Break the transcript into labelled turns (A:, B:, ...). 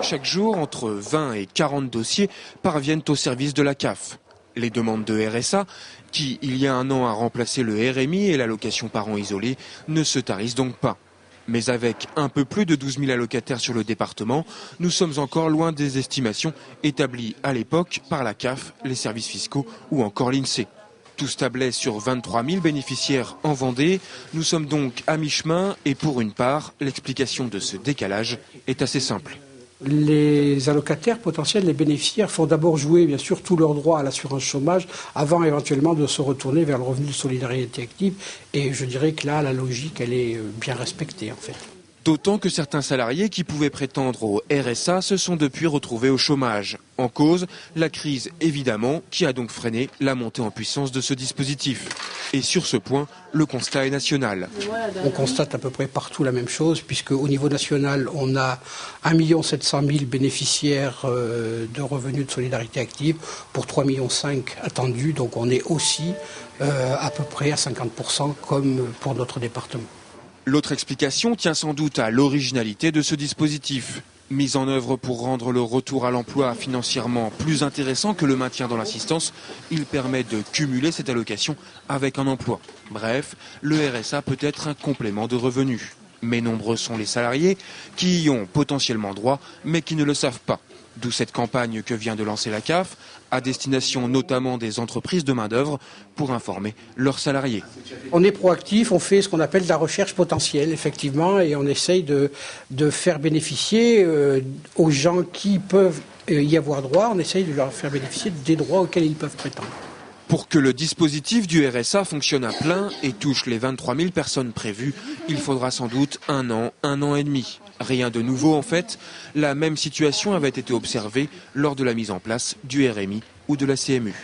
A: Chaque jour, entre 20 et 40 dossiers parviennent au service de la CAF. Les demandes de RSA, qui il y a un an a remplacé le RMI et l'allocation parents isolés, ne se tarissent donc pas. Mais avec un peu plus de 12 000 allocataires sur le département, nous sommes encore loin des estimations établies à l'époque par la CAF, les services fiscaux ou encore l'INSEE. Tous tablait sur 23 000 bénéficiaires en Vendée. Nous sommes donc à mi-chemin et pour une part, l'explication de ce décalage est assez simple.
B: Les allocataires potentiels, les bénéficiaires, font d'abord jouer bien sûr tous leurs droits à l'assurance chômage avant éventuellement de se retourner vers le revenu de solidarité active. Et je dirais que là, la logique, elle est bien respectée en fait.
A: D'autant que certains salariés qui pouvaient prétendre au RSA se sont depuis retrouvés au chômage. En cause, la crise évidemment, qui a donc freiné la montée en puissance de ce dispositif. Et sur ce point, le constat est national.
B: On constate à peu près partout la même chose, puisque au niveau national, on a 1 700 000 bénéficiaires de revenus de solidarité active pour 3,5 millions attendus. Donc on est aussi à peu près à 50% comme pour notre département.
A: L'autre explication tient sans doute à l'originalité de ce dispositif. Mise en œuvre pour rendre le retour à l'emploi financièrement plus intéressant que le maintien dans l'assistance, il permet de cumuler cette allocation avec un emploi. Bref, le RSA peut être un complément de revenus. Mais nombreux sont les salariés qui y ont potentiellement droit, mais qui ne le savent pas. D'où cette campagne que vient de lancer la CAF, à destination notamment des entreprises de main-d'œuvre, pour informer leurs salariés.
B: On est proactif, on fait ce qu'on appelle de la recherche potentielle, effectivement, et on essaye de faire bénéficier aux gens qui peuvent y avoir droit, on essaye de leur faire bénéficier des droits auxquels ils peuvent prétendre.
A: Pour que le dispositif du RSA fonctionne à plein et touche les 23 000 personnes prévues, il faudra sans doute un an et demi. Rien de nouveau en fait, la même situation avait été observée lors de la mise en place du RMI ou de la CMU.